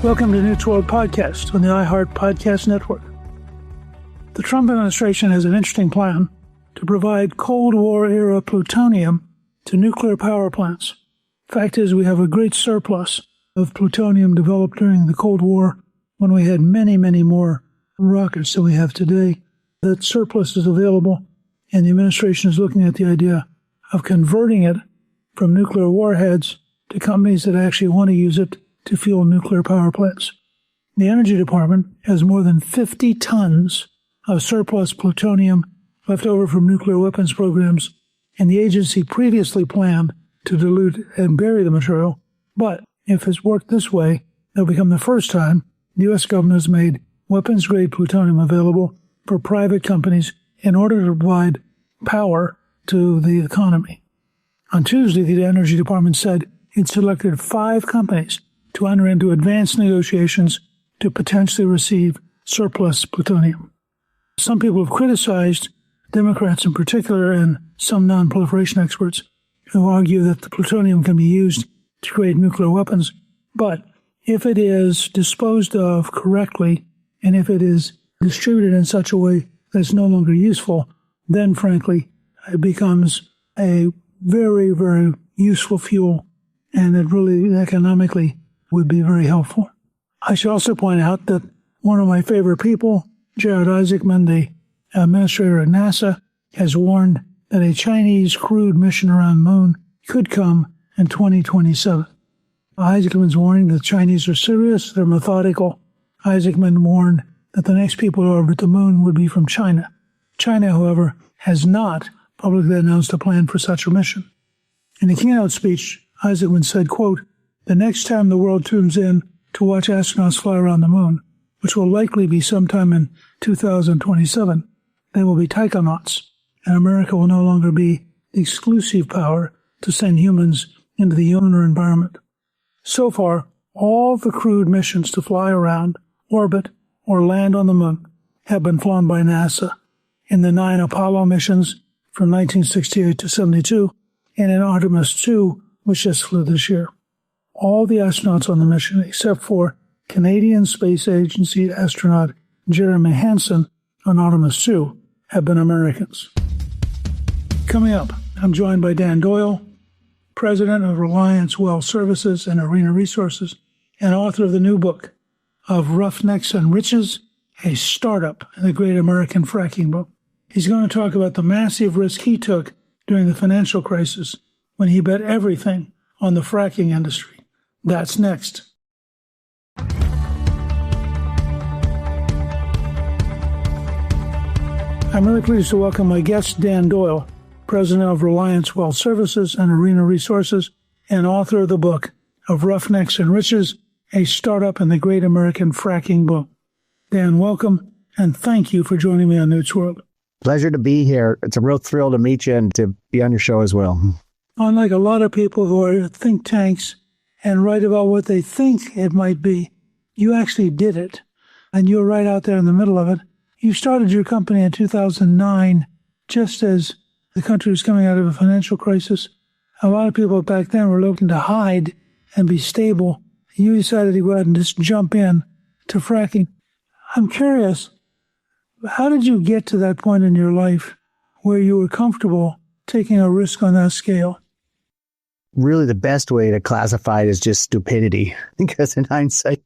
Welcome to Newt's World Podcast on the iHeart Podcast Network. The Trump administration has an interesting plan to provide Cold War-era plutonium to nuclear power plants. Fact is, we have a great surplus of plutonium developed during the Cold War when we had many, many more rockets than we have today. That surplus is available, and the administration is looking at the idea of converting it from nuclear warheads to companies that actually want to use it to fuel nuclear power plants. The Energy Department has more than 50 tons of surplus plutonium left over from nuclear weapons programs, and the agency previously planned to dilute and bury the material. But if it's worked this way, it'll become the first time the U.S. government has made weapons-grade plutonium available for private companies in order to provide power to the economy. On Tuesday, the Energy Department said it selected 5 companies to enter into advanced negotiations to potentially receive surplus plutonium. Some people have criticized, Democrats in particular, and some non-proliferation experts, who argue that the plutonium can be used to create nuclear weapons. But if it is disposed of correctly, and if it is distributed in such a way that it's no longer useful, then frankly, it becomes a very, very useful fuel, and it really economically would be very helpful. I should also point out that one of my favorite people, Jared Isaacman, the administrator at NASA, has warned that a Chinese crewed mission around the moon could come in 2027. Isaacman's warning that the Chinese are serious, they're methodical. Isaacman warned that the next people to orbit the moon would be from China. China, however, has not publicly announced a plan for such a mission. In a keynote speech, Isaacman said, quote, "The next time the world tunes in to watch astronauts fly around the moon, which will likely be sometime in 2027, they will be taikonauts, and America will no longer be the exclusive power to send humans into the lunar environment." So far, all the crewed missions to fly around, orbit, or land on the moon have been flown by NASA in the 9 Apollo missions from 1968 to 72, and in Artemis II, which just flew this year. All the astronauts on the mission, except for Canadian Space Agency astronaut Jeremy Hansen on Artemis II, have been Americans. Coming up, I'm joined by Dan Doyle, president of Reliance Well Services and Arena Resources, and author of the new book of Roughnecks and Riches, a startup in the Great American Fracking Boom. He's going to talk about the massive risk he took during the financial crisis when he bet everything on the fracking industry. That's next. I'm really pleased to welcome my guest, Dan Doyle, president of Reliance Well Services and Arena Resources, and author of the book of Roughnecks and Riches, a startup in the Great American Fracking Boom. Dan, welcome, and thank you for joining me on Newt's World. Pleasure to be here. It's a real thrill to meet you and to be on your show as well. Unlike a lot of people who are think tanks and write about what they think it might be, you actually did it, and you're right out there in the middle of it. You started your company in 2009, just as the country was coming out of a financial crisis. A lot of people back then were looking to hide and be stable. You decided to go ahead and just jump in to fracking. I'm curious, how did you get to that point in your life where you were comfortable taking a risk on that scale? Really, the best way to classify it is just stupidity, because in hindsight,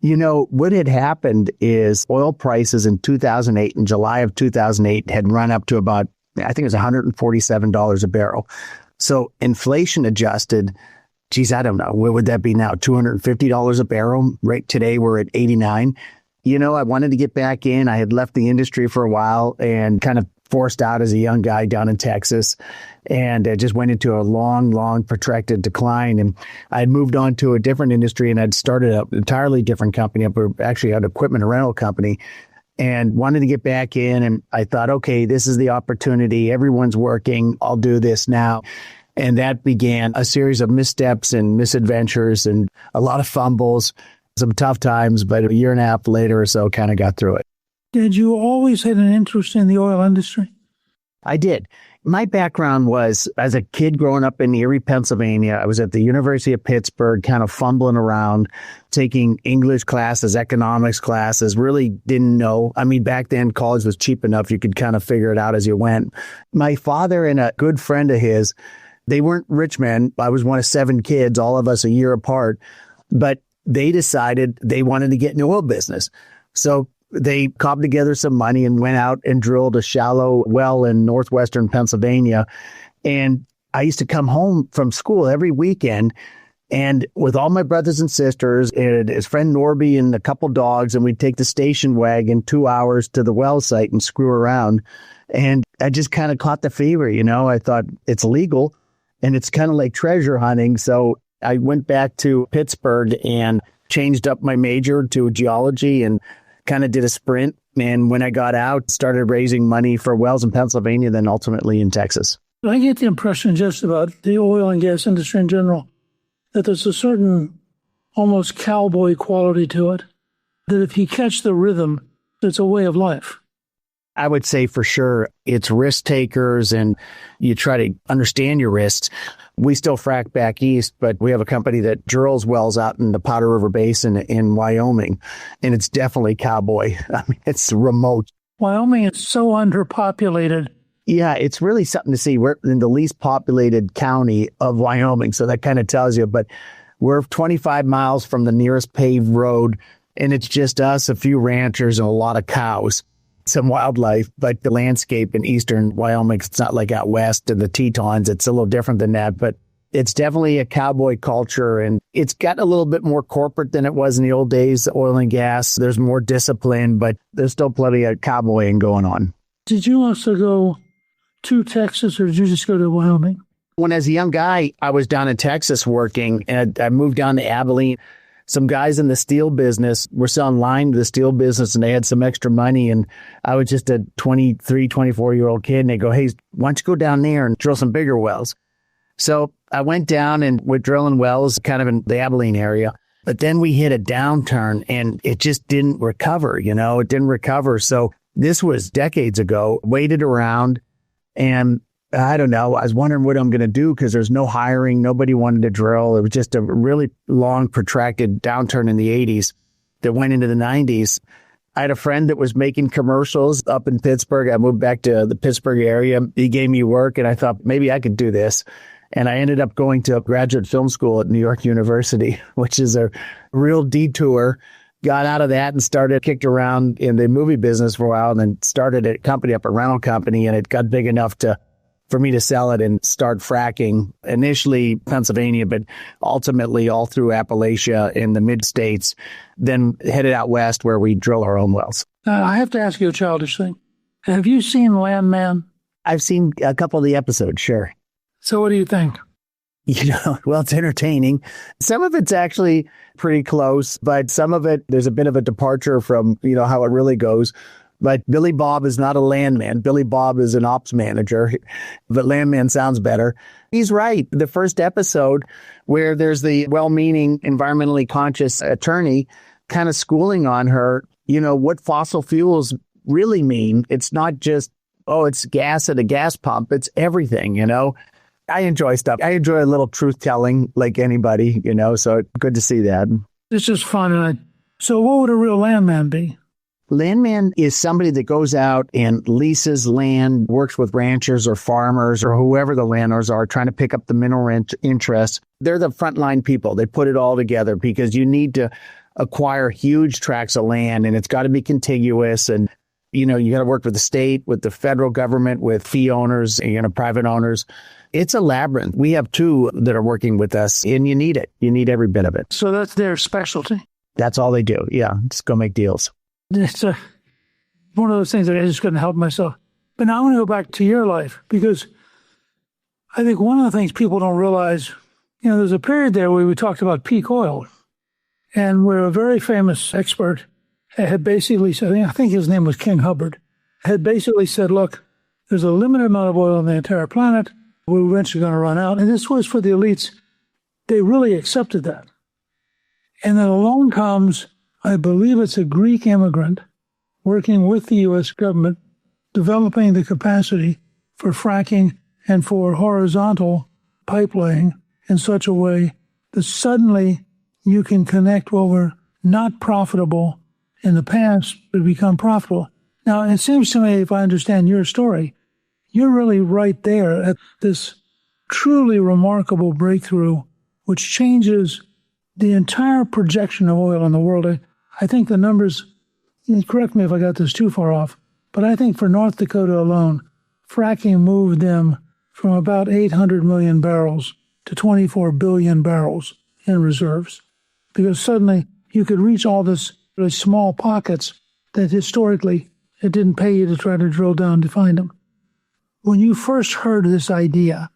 what had happened is oil prices in 2008, in July of 2008, had run up to about, I think it was $147 a barrel. So inflation adjusted, I don't know, what would that be now? $250 a barrel? Right today, we're at 89. I wanted to get back in. I had left the industry for a while and kind of forced out as a young guy down in Texas, and just went into a long, protracted decline. And I had moved on to a different industry, and I'd started an entirely different company. I actually had an equipment rental company, and wanted to get back in. And I thought, okay, this is the opportunity. Everyone's working. I'll do this now. And that began a series of missteps and misadventures and a lot of fumbles, some tough times, but a year and a half later or so, kind of got through it. Did you always have an interest in the oil industry? I did. My background was, as a kid growing up in Erie, Pennsylvania, I was at the University of Pittsburgh, kind of fumbling around, taking English classes, economics classes, really didn't know. I mean, back then, college was cheap enough. You could kind of figure it out as you went. My father and a good friend of his, they weren't rich men. I was one of 7 kids, all of us a year apart, but they decided they wanted to get in the oil business. So they cobbed together some money and went out and drilled a shallow well in northwestern Pennsylvania. And I used to come home from school every weekend and with all my brothers and sisters and his friend Norby and a couple dogs, and we'd take the station wagon 2 hours to the well site and screw around. And I just kind of caught the fever, you know. I thought it's legal and it's kind of like treasure hunting. So I went back to Pittsburgh and changed up my major to geology and kind of did a sprint. And when I got out, started raising money for wells in Pennsylvania, then ultimately in Texas. I get the impression just about the oil and gas industry in general, that there's a certain almost cowboy quality to it, that if you catch the rhythm, it's a way of life. I would say for sure it's risk takers and you try to understand your risks. We still frack back east, but we have a company that drills wells out in the Powder River Basin in Wyoming, and it's definitely cowboy. I mean, it's remote. Wyoming is so underpopulated. Yeah, it's really something to see. We're in the least populated county of Wyoming, so that kind of tells you, but we're 25 miles from the nearest paved road, and it's just us, a few ranchers, and a lot of cows. Some wildlife, but the landscape in eastern Wyoming, it's not like out west in the Tetons. It's a little different than that, but it's definitely a cowboy culture, and it's got a little bit more corporate than it was in the old days, oil and gas. There's more discipline, but there's still plenty of cowboying going on. Did you also go to Texas, or did you just go to Wyoming? When I was a young guy, I was down in Texas working, and I moved down to Abilene. Some guys in the steel business were selling line to the steel business, and they had some extra money. And I was just a 23, 24-year-old kid. And they go, hey, why don't you go down there and drill some bigger wells? So I went down and we're drilling wells kind of in the Abilene area. But then we hit a downturn and it just didn't recover, you know, it didn't recover. So this was decades ago, waited around, and I don't know. I was wondering what I'm going to do because there's no hiring. Nobody wanted to drill. It was just a really long, protracted downturn in the 80s that went into the 90s. I had a friend that was making commercials up in Pittsburgh. I moved back to the Pittsburgh area. He gave me work, and I thought maybe I could do this. And I ended up going to graduate film school at New York University, which is a real detour. Got out of that and kicked around in the movie business for a while, and then started a company up, a rental company, and it got big enough for me to sell it and start fracking, initially Pennsylvania, but ultimately all through Appalachia in the mid-states, then headed out west where we drill our own wells. I have to ask you a childish thing. Have you seen Landman? I've seen a couple of the episodes, sure. So what do you think? You know, well, it's entertaining. Some of it's actually pretty close, but some of it, there's a bit of a departure from, you know, how it really goes. But Billy Bob is not a landman. Billy Bob is an ops manager, but landman sounds better. He's right. The first episode where there's the well-meaning, environmentally conscious attorney kind of schooling on her, you know, what fossil fuels really mean. It's not just, oh, it's gas at a gas pump. It's everything, you know. I enjoy stuff. I enjoy a little truth-telling like anybody, you know, so good to see that. It's just fun. So what would a real landman be? Landman is somebody that goes out and leases land, works with ranchers or farmers or whoever the landowners are, trying to pick up the mineral interest. They're the frontline people. They put it all together because you need to acquire huge tracts of land, and it's got to be contiguous. And, you know, you got to work with the state, with the federal government, with fee owners, and, you know, private owners. It's a labyrinth. We have 2 that are working with us, and you need it. You need every bit of it. So that's their specialty? That's all they do. Yeah, just go make deals. It's one of those things that I just couldn't help myself. But now I want to go back to your life, because I think one of the things people don't realize, you know, there's a period there where we talked about peak oil, and where a very famous expert had basically said, I think his name was King Hubbard, had basically said, look, there's a limited amount of oil on the entire planet. We're eventually going to run out. And this was for the elites. They really accepted that. And then along comes, I believe it's a Greek immigrant working with the U.S. government, developing the capacity for fracking and for horizontal pipe laying in such a way that suddenly you can connect what were not profitable in the past but become profitable. Now, it seems to me, if I understand your story, you're really right there at this truly remarkable breakthrough, which changes the entire projection of oil in the world. I think the numbers, correct me if I got this too far off, but I think for North Dakota alone, fracking moved them from about 800 million barrels to 24 billion barrels in reserves. Because suddenly you could reach all this really small pockets that historically it didn't pay you to try to drill down to find them. When you first heard this idea,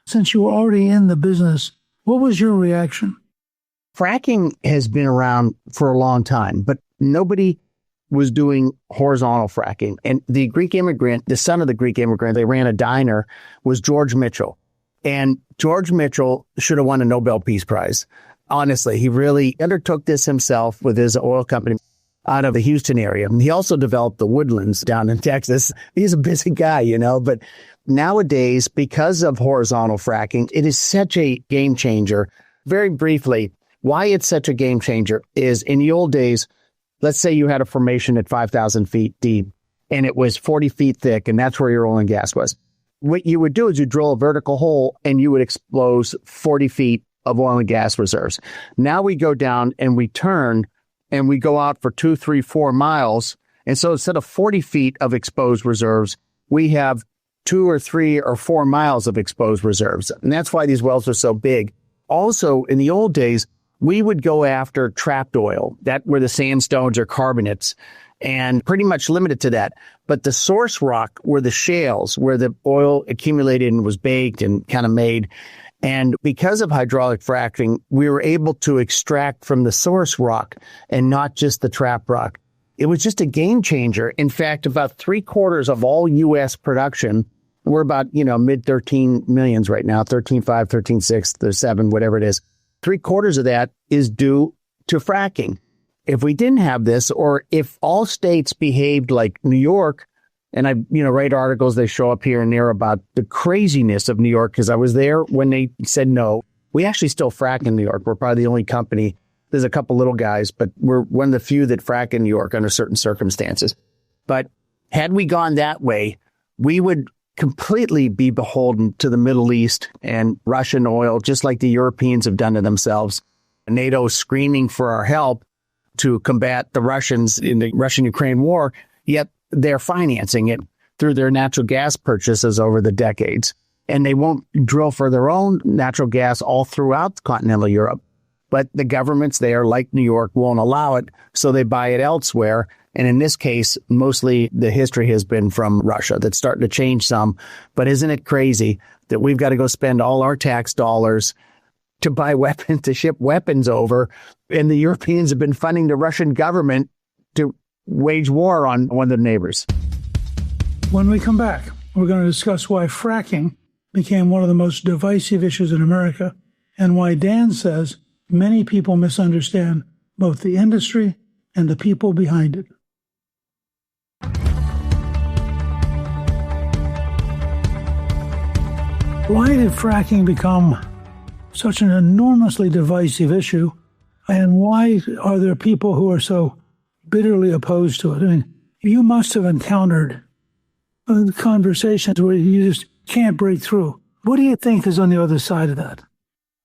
since you were already in the business, what was your reaction? Fracking has been around for a long time, but nobody was doing horizontal fracking. And the Greek immigrant, the son of the Greek immigrant, they ran a diner, was George Mitchell. And George Mitchell should have won a Nobel Peace Prize. Honestly, he really undertook this himself with his oil company out of the Houston area. And he also developed the woodlands down in Texas. He's a busy guy, but nowadays, because of horizontal fracking, it is such a game changer. Very briefly, why it's such a game changer is in the old days, let's say you had a formation at 5,000 feet deep and it was 40 feet thick, and that's where your oil and gas was. What you would do is you drill a vertical hole and you would expose 40 feet of oil and gas reserves. Now we go down and we turn and we go out for 2, 3, 4 miles. And so instead of 40 feet of exposed reserves, we have 2 or 3 or 4 miles of exposed reserves. And that's why these wells are so big. Also, in the old days, we would go after trapped oil, that where the sandstones or carbonates, and pretty much limited to that. But the source rock were the shales where the oil accumulated and was baked and kind of made. And because of hydraulic fracking, we were able to extract from the source rock and not just the trap rock. It was just a game changer. In fact, about 3/4 of all U.S. production, we're about, mid 13 millions right now, 13.5, 13.6, there's 7, whatever it is. 3/4 of that is due to fracking. If we didn't have this, or if all states behaved like New York, and I, write articles, they show up here and there about the craziness of New York, because I was there when they said no. We actually still frack in New York. We're probably the only company. There's a couple little guys, but we're one of the few that frack in New York under certain circumstances. But had we gone that way, we would completely be beholden to the Middle East and Russian oil, just like the Europeans have done to themselves. NATO screaming for our help to combat the Russians in the Russian-Ukraine war, yet they're financing it through their natural gas purchases over the decades. And they won't drill for their own natural gas all throughout continental Europe. But the governments there, like New York, won't allow it, so they buy it elsewhere. And in this case, mostly the history has been from Russia. That's starting to change some. But isn't it crazy that we've got to go spend all our tax dollars to buy weapons, to ship weapons over, and the Europeans have been funding the Russian government to wage war on one of their neighbors. When we come back, we're going to discuss why fracking became one of the most divisive issues in America and why Dan says many people misunderstand both the industry and the people behind it. Why did fracking become such an enormously divisive issue, and why are there people who are so bitterly opposed to it? I mean, you must have encountered conversations where you just can't break through. What do you think is on the other side of that?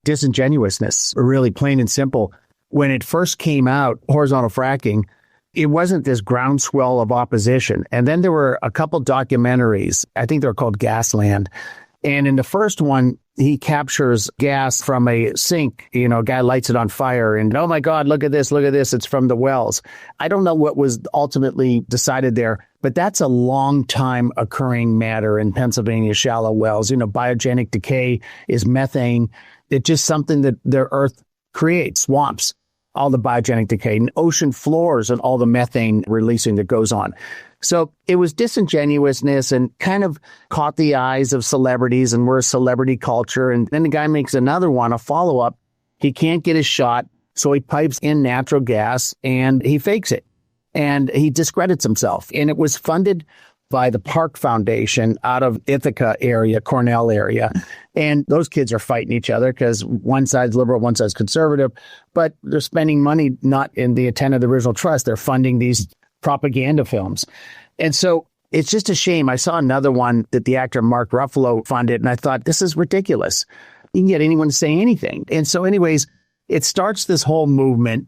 Disingenuousness, really plain and simple. When it first came out, horizontal fracking, it wasn't this groundswell of opposition. And then there were a couple documentaries, I think they're called Gasland. And in the first one, he captures gas from a sink. A guy lights it on fire and, oh my God, look at this, it's from the wells. I don't know what was ultimately decided there, but that's a long time occurring matter in Pennsylvania shallow wells. Biogenic decay is methane. It's just something that the earth creates, swamps, all the biogenic decay, and ocean floors and all the methane releasing that goes on. So it was disingenuousness and kind of caught the eyes of celebrities, and we're a celebrity culture. And then the guy makes another one, a follow-up. He can't get his shot, so he pipes in natural gas and he fakes it. And he discredits himself. And it was funded by the Park Foundation out of Ithaca area, Cornell area. And those kids are fighting each other because one side's liberal, one side's conservative, but they're spending money not in the intent of the original trust. They're funding these propaganda films. And so it's just a shame. I saw another one that the actor Mark Ruffalo funded, and I thought, this is ridiculous. You can get anyone to say anything. And so anyways, it starts this whole movement.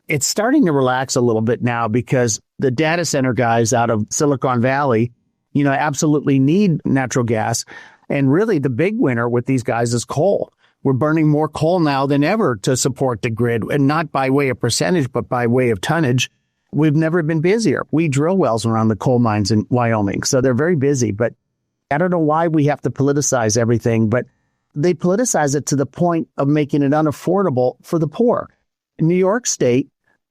It's starting to relax a little bit now because the data center guys out of Silicon Valley, absolutely need natural gas. And really the big winner with these guys is coal. We're burning more coal now than ever to support the grid, and not by way of percentage, but by way of tonnage. We've never been busier. We drill wells around the coal mines in Wyoming, so they're very busy. But I don't know why we have to politicize everything, but they politicize it to the point of making it unaffordable for the poor. New York State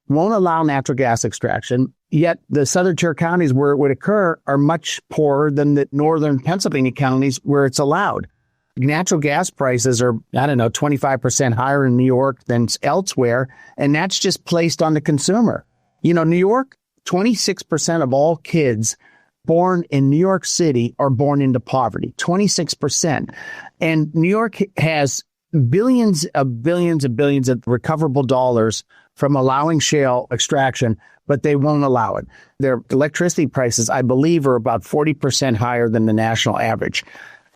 won't allow natural gas extraction, yet the southern tier counties where it would occur are much poorer than the northern Pennsylvania counties where it's allowed. Natural gas prices are, 25% higher in New York than elsewhere, and that's just placed on the consumer. New York, 26% of all kids born in New York City are born into poverty, 26%. And New York has billions of recoverable dollars from allowing shale extraction, but they won't allow it. Their electricity prices, I believe, are about 40% higher than the national average.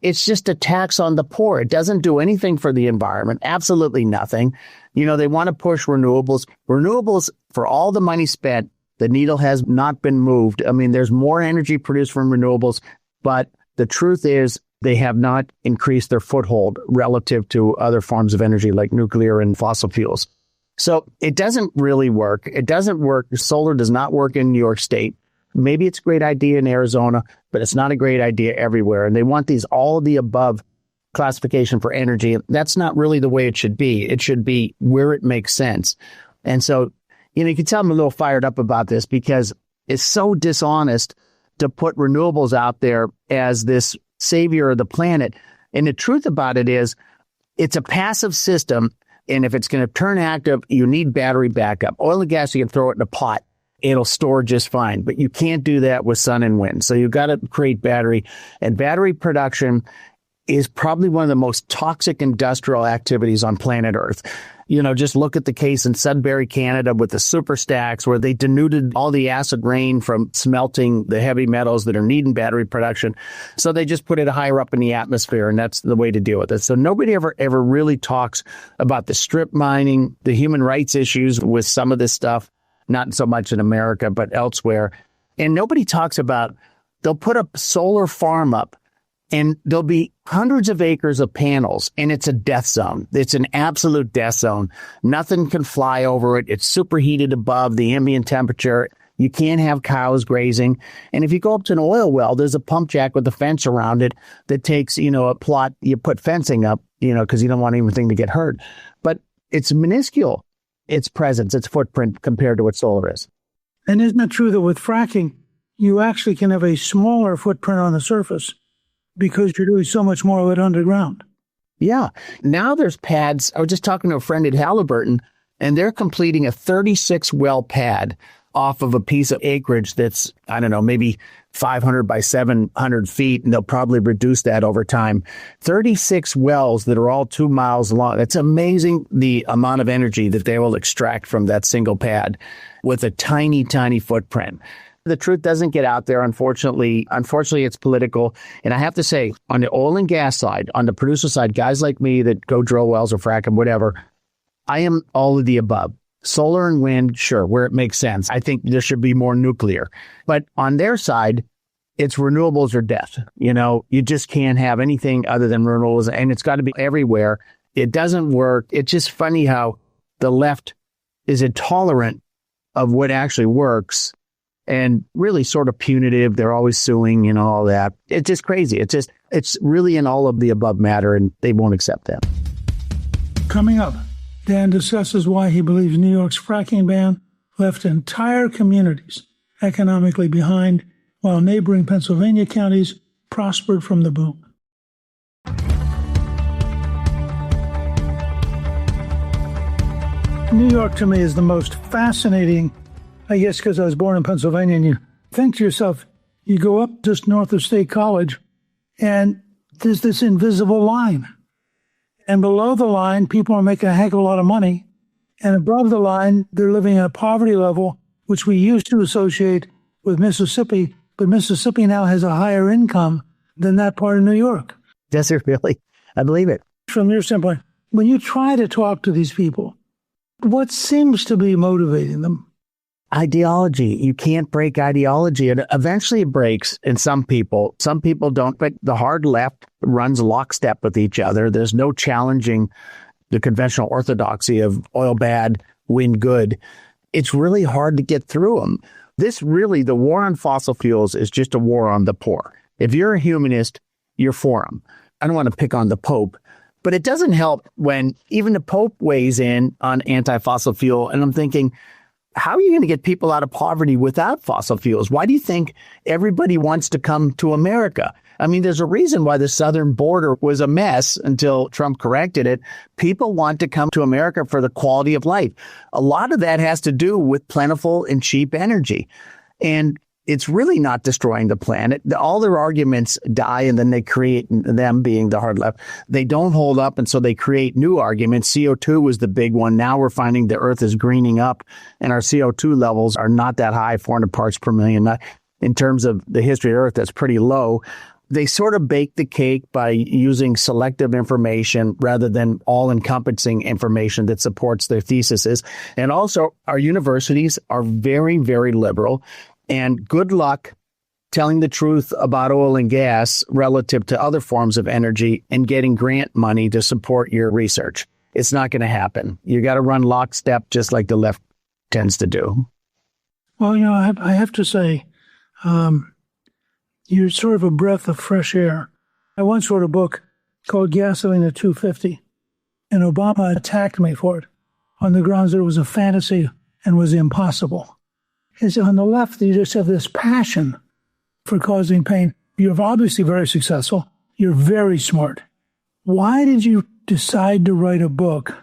It's just a tax on the poor. It doesn't do anything for the environment, absolutely nothing. They want to push renewables. Renewables, for all the money spent, the needle has not been moved. I mean, there's more energy produced from renewables, but the truth is they have not increased their foothold relative to other forms of energy like nuclear and fossil fuels. So it doesn't really work. It doesn't work. Solar does not work in New York State. Maybe it's a great idea in Arizona, but it's not a great idea everywhere. And they want these all of the above classification for energy. That's not really the way it should be. It should be where it makes sense. And so, you can tell I'm a little fired up about this because it's so dishonest to put renewables out there as this savior of the planet. And the truth about it is it's a passive system. And if it's going to turn active, you need battery backup. Oil and gas, you can throw it in a pot. It'll store just fine. But you can't do that with sun and wind. So you've got to create battery. And battery production is probably one of the most toxic industrial activities on planet Earth. Just look at the case in Sudbury, Canada with the super stacks where they denuded all the acid rain from smelting the heavy metals that are needed in battery production. So they just put it higher up in the atmosphere, and that's the way to deal with it. So nobody ever really talks about the strip mining, the human rights issues with some of this stuff, not so much in America, but elsewhere. And nobody talks about, they'll put a solar farm up and there'll be hundreds of acres of panels, and it's a death zone. It's an absolute death zone. Nothing can fly over it. It's superheated above the ambient temperature. You can't have cows grazing. And if you go up to an oil well, there's a pump jack with a fence around it that takes, a plot. You put fencing up, because you don't want anything to get hurt. But it's minuscule, its presence, its footprint compared to what solar is. And isn't it true that with fracking, you actually can have a smaller footprint on the surface because you're doing so much more of it underground? Yeah. Now there's pads. I was just talking to a friend at Halliburton, and they're completing a 36 well pad off of a piece of acreage that's, maybe 500 by 700 feet, and they'll probably reduce that over time. 36 wells that are all 2 miles long. That's amazing, the amount of energy that they will extract from that single pad with a tiny, tiny footprint. The truth doesn't get out there, unfortunately. Unfortunately, it's political. And I have to say, on the oil and gas side, on the producer side, guys like me that go drill wells or frack them, whatever, I am all of the above. Solar and wind, sure, where it makes sense. I think there should be more nuclear. But on their side, it's renewables or death. You just can't have anything other than renewables, and it's got to be everywhere. It doesn't work. It's just funny how the left is intolerant of what actually works and really sort of punitive. They're always suing, all that. It's just crazy. It's really an all of the above matter, and they won't accept that. Coming up, Dan discusses why he believes New York's fracking ban left entire communities economically behind, while neighboring Pennsylvania counties prospered from the boom. New York to me is the most fascinating, I guess because I was born in Pennsylvania, and you think to yourself, You go up just north of State College, and there's this invisible line. And below the line, people are making a heck of a lot of money. And above the line, they're living at a poverty level, which we used to associate with Mississippi. But Mississippi now has a higher income than that part of New York. Does it really? I believe it. From your standpoint, when you try to talk to these people, what seems to be motivating them? Ideology. You can't break ideology. And eventually it breaks in some people. Some people don't, but the hard left runs lockstep with each other. There's no challenging the conventional orthodoxy of oil bad, wind good. It's really hard to get through them. The war on fossil fuels is just a war on the poor. If you're a humanist, you're for them. I don't want to pick on the Pope, but it doesn't help when even the Pope weighs in on anti-fossil fuel. And I'm thinking, how are you going to get people out of poverty without fossil fuels? Why do you think everybody wants to come to America? I mean, there's a reason why the southern border was a mess until Trump corrected it. People want to come to America for the quality of life. A lot of that has to do with plentiful and cheap energy. And it's really not destroying the planet. All their arguments die, and then they create, them being the hard left, they don't hold up, and so they create new arguments. CO2 was the big one. Now we're finding the Earth is greening up, and our CO2 levels are not that high, 400 parts per million. In terms of the history of Earth, that's pretty low. They sort of bake the cake by using selective information rather than all-encompassing information that supports their theses. And also, our universities are very, very liberal. And good luck telling the truth about oil and gas relative to other forms of energy and getting grant money to support your research. It's not going to happen. You got to run lockstep just like the left tends to do. Well, I have to say, you're sort of a breath of fresh air. I once wrote a book called Gasoline at 250, and Obama attacked me for it on the grounds that it was a fantasy and was impossible. Is on the left, you just have this passion for causing pain. You're obviously very successful. You're very smart. Why did you decide to write a book?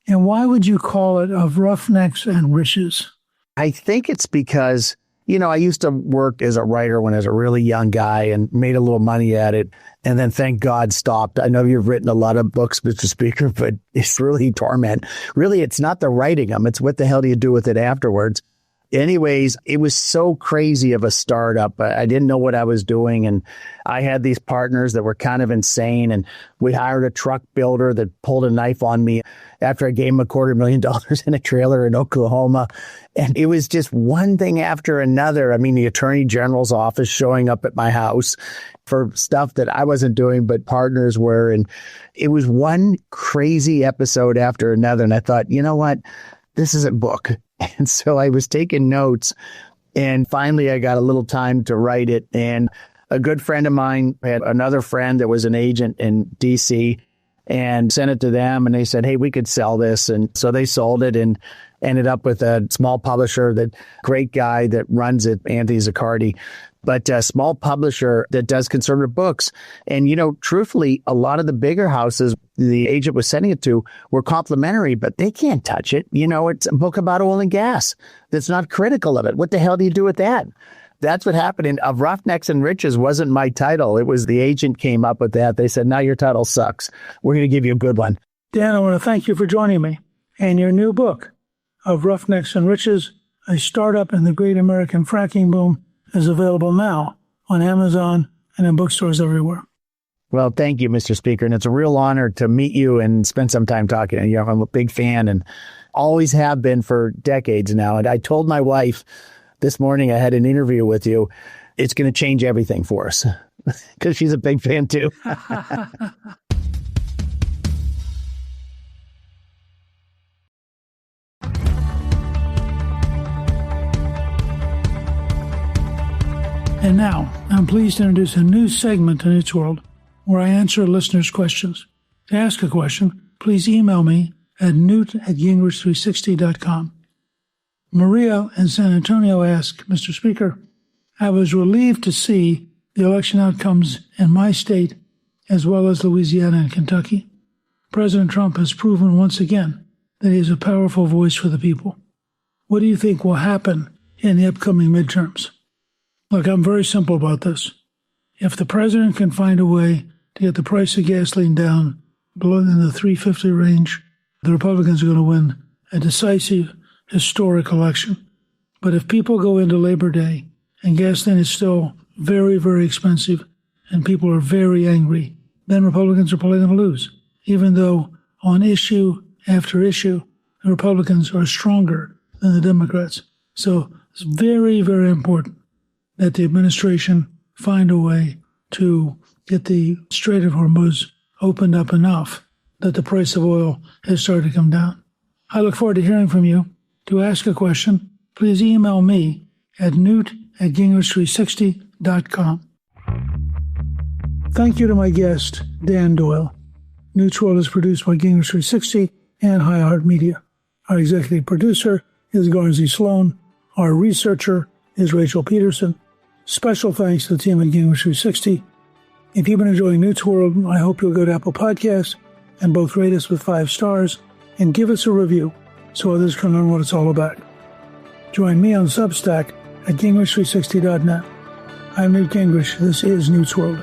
And why would you call it Of Roughnecks and Riches? I think it's because, I used to work as a writer when I was a really young guy and made a little money at it. And then thank God stopped. I know you've written a lot of books, Mr. Speaker, but it's really torment. Really, it's not the writing them. It's what the hell do you do with it afterwards? Anyways, it was so crazy of a startup. I didn't know what I was doing. And I had these partners that were kind of insane. And we hired a truck builder that pulled a knife on me after I gave him $250,000 in a trailer in Oklahoma. And it was just one thing after another. I mean, the Attorney General's office showing up at my house for stuff that I wasn't doing, but partners were. And it was one crazy episode after another. And I thought, you know what? This is a book. And so I was taking notes, and finally I got a little time to write it. And a good friend of mine had another friend that was an agent in D.C. and sent it to them. And they said, hey, we could sell this. And so they sold it and ended up with a small publisher, that great guy that runs it, Anthony Zaccardi, but a small publisher that does conservative books. And, truthfully, a lot of the bigger houses the agent was sending it to were complimentary, but they can't touch it. It's a book about oil and gas that's not critical of it. What the hell do you do with that? That's what happened. And Of Roughnecks and Riches wasn't my title. It was the agent came up with that. They said, now your title sucks. We're going to give you a good one. Dan, I want to thank you for joining me. And your new book, Of Roughnecks and Riches, a startup in the Great American Fracking Boom, is available now on Amazon and in bookstores everywhere. Well, thank you, Mr. Speaker. And it's a real honor to meet you and spend some time talking. I'm a big fan and always have been for decades now. And I told my wife this morning I had an interview with you. It's going to change everything for us because she's a big fan too. And now, I'm pleased to introduce a new segment in Its World where I answer listeners' questions. To ask a question, please email me at newt@gingrich360.com. Maria in San Antonio asks, Mr. Speaker, I was relieved to see the election outcomes in my state as well as Louisiana and Kentucky. President Trump has proven once again that he is a powerful voice for the people. What do you think will happen in the upcoming midterms? Look, I'm very simple about this. If the president can find a way to get the price of gasoline down below in the $3.50 range, the Republicans are going to win a decisive, historic election. But if people go into Labor Day and gasoline is still very, very expensive and people are very angry, then Republicans are probably going to lose, even though on issue after issue, the Republicans are stronger than the Democrats. So it's very, very important that the administration find a way to get the Strait of Hormuz opened up enough that the price of oil has started to come down. I look forward to hearing from you. To ask a question, please email me at newt@gingrich360.com. Thank you to my guest, Dan Doyle. Newt's World is produced by Gingrich 360 and iHeartMedia. Our executive producer is Garnsey Sloan. Our researcher is Rachel Peterson. Special thanks to the team at Gingrich 360. If you've been enjoying Newt's World, I hope you'll go to Apple Podcasts and both rate us with 5 stars and give us a review so others can learn what it's all about. Join me on Substack at Gingrich360.net. I'm Newt Gingrich. This is Newt's World.